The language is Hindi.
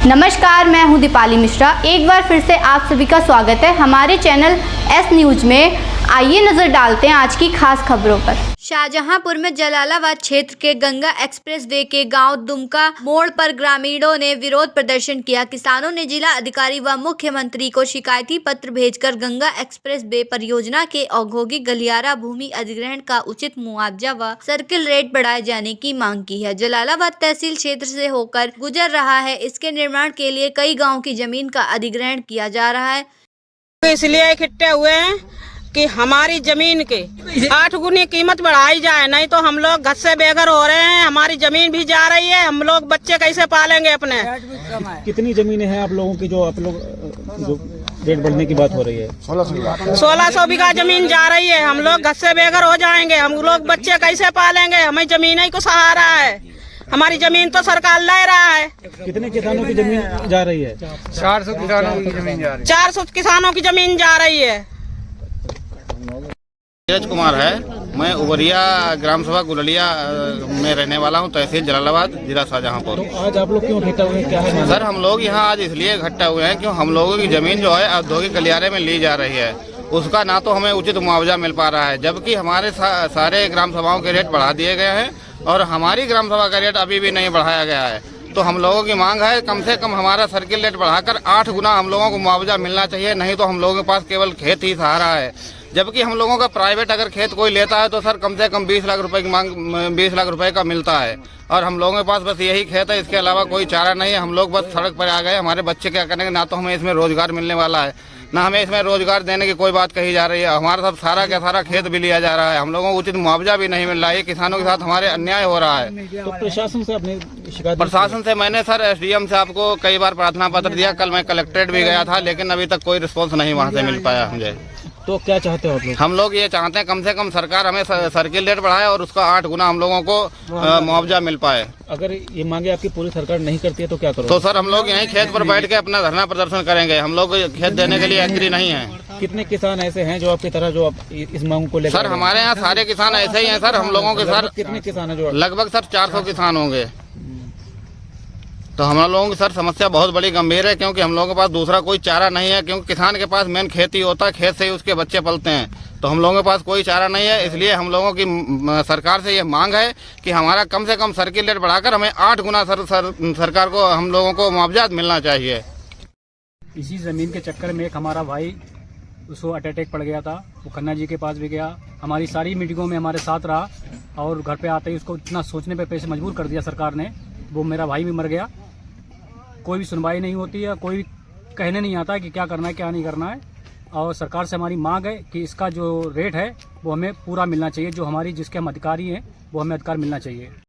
नमस्कार, मैं हूं दीपाली मिश्रा। एक बार फिर से आप सभी का स्वागत है हमारे चैनल एस न्यूज में। आइए नजर डालते हैं आज की खास खबरों पर। शाहजहांपुर में जलालाबाद क्षेत्र के गंगा एक्सप्रेस वे के गांव दुमका मोड़ पर ग्रामीणों ने विरोध प्रदर्शन किया। किसानों ने जिला अधिकारी व मुख्यमंत्री को शिकायती पत्र भेजकर गंगा एक्सप्रेस वे परियोजना के औद्योगिक गलियारा भूमि अधिग्रहण का उचित मुआवजा व सर्किल रेट बढ़ाए जाने की मांग की है। जलालाबाद तहसील क्षेत्र से होकर गुजर रहा है। इसके निर्माण के लिए कई गाँव की जमीन का अधिग्रहण किया जा रहा है। इसलिए इकट्ठे हुए हैं कि हमारी जमीन के 8 गुनी कीमत बढ़ाई जाए, नहीं तो हम लोग घर से बेघर हो रहे हैं। हमारी जमीन भी जा रही है, हम लोग बच्चे कैसे पालेंगे अपने। कितनी जमीनें हैं आप लोगों की जो आप लोग जो रेट बढ़ने की बात हो रही है? 1600 बीघा जमीन जा रही है। हम लोग घर से बेघर हो जाएंगे, हम लोग बच्चे कैसे पालेंगे। हमें जमीन ही को सहारा है, हमारी जमीन तो सरकार ले रहा है। कितने किसानों की जमीन जा रही है? 400 किसानों की जमीन जा रही है। 400 किसानों की जमीन जा रही है। नीरज कुमार है, मैं उबरिया ग्राम सभा गुललिया में रहने वाला हूं, तहसील जलालाबाद, जिला शाहजहांपुर। तो आज आप लोग क्यों इकट्ठा हुए, क्या है? सर, हम लोग यहाँ आज इसलिए इकट्ठा हुए हैं क्यों हम लोगों की जमीन जो है औद्योगिक गलियारे में ली जा रही है, उसका ना तो हमें उचित मुआवजा मिल पा रहा है, जबकि हमारे सारे ग्राम सभाओं के रेट बढ़ा दिए गए हैं और हमारी ग्राम सभा का रेट अभी भी नहीं बढ़ाया गया है। तो हम लोगों की मांग है कम से कम हमारा सर्किल रेट बढ़ाकर 8 गुना हम लोगों को मुआवजा मिलना चाहिए, नहीं तो हम लोगों के पास केवल खेत ही सहारा है। जबकि हम लोगों का प्राइवेट अगर खेत कोई लेता है तो सर कम से कम 20 लाख रुपए की मांग 20 लाख रुपए का मिलता है, और हम लोगों के पास बस यही खेत है, इसके अलावा कोई चारा नहीं है। हम लोग बस सड़क पर आ गए, हमारे बच्चे क्या करेंगे? ना तो हमें इसमें रोजगार मिलने वाला है, ना हमें इसमें रोजगार देने की कोई बात कही जा रही है। हमारा सब सारा का सारा खेत भी लिया जा रहा है, हम लोगों को उचित मुआवजा भी नहीं मिल रहा है। किसानों के साथ हमारे अन्याय हो रहा है। तो प्रशासन से अपनी शिकायत? प्रशासन से मैंने सर एसडीएम से आपको कई बार प्रार्थना पत्र दिया, कल मैं कलेक्ट्रेट भी गया था, लेकिन अभी तक कोई रिस्पॉन्स नहीं वहाँ से मिल पाया मुझे। तो क्या चाहते हो आप लोग? हम लोग ये चाहते हैं कम से कम सरकार हमें सर्किल रेट बढ़ाए और उसका 8 गुना हम लोगों को मुआवजा मिल पाए। अगर ये मांगे आपकी पूरी सरकार नहीं करती है तो क्या करोगे? तो सर हम लोग यहीं खेत पर बैठ के अपना धरना प्रदर्शन करेंगे। हम लोग खेत देने के लिए एग्री नहीं है। कितने किसान ऐसे हैं जो आपकी तरह जो इस मांग को लेकर? सर हमारे यहाँ सारे किसान ऐसे ही हैं सर। हम लोगों के सर कितने किसान है जो? लगभग सर 400 किसान होंगे। तो हम लोगों की सर समस्या बहुत बड़ी गंभीर है, क्योंकि हम लोगों के पास दूसरा कोई चारा नहीं है, क्योंकि किसान के पास मेन खेती होता है, खेत से ही उसके बच्चे पलते हैं। तो हम लोगों के पास कोई चारा नहीं है, इसलिए हम लोगों की सरकार से ये मांग है कि हमारा कम से कम सर्किल रेट बढ़ाकर हमें 8 गुना सरकार को हम लोगों को मुआवजा मिलना चाहिए। इसी ज़मीन के चक्कर में एक हमारा भाई, उसको अटैक पड़ गया था, वो खन्ना जी के पास भी गया, हमारी सारी मीटिंगों में हमारे साथ रहा, और घर पे आते ही उसको इतना सोचने पे पैसे मजबूर कर दिया सरकार ने। वो मेरा भाई भी मर गया। कोई भी सुनवाई नहीं होती है, कोई कहने नहीं आता कि क्या करना है क्या नहीं करना है। और सरकार से हमारी मांग है कि इसका जो रेट है वो हमें पूरा मिलना चाहिए, जो हमारी जिसके हम अधिकारी हैं वो हमें अधिकार मिलना चाहिए।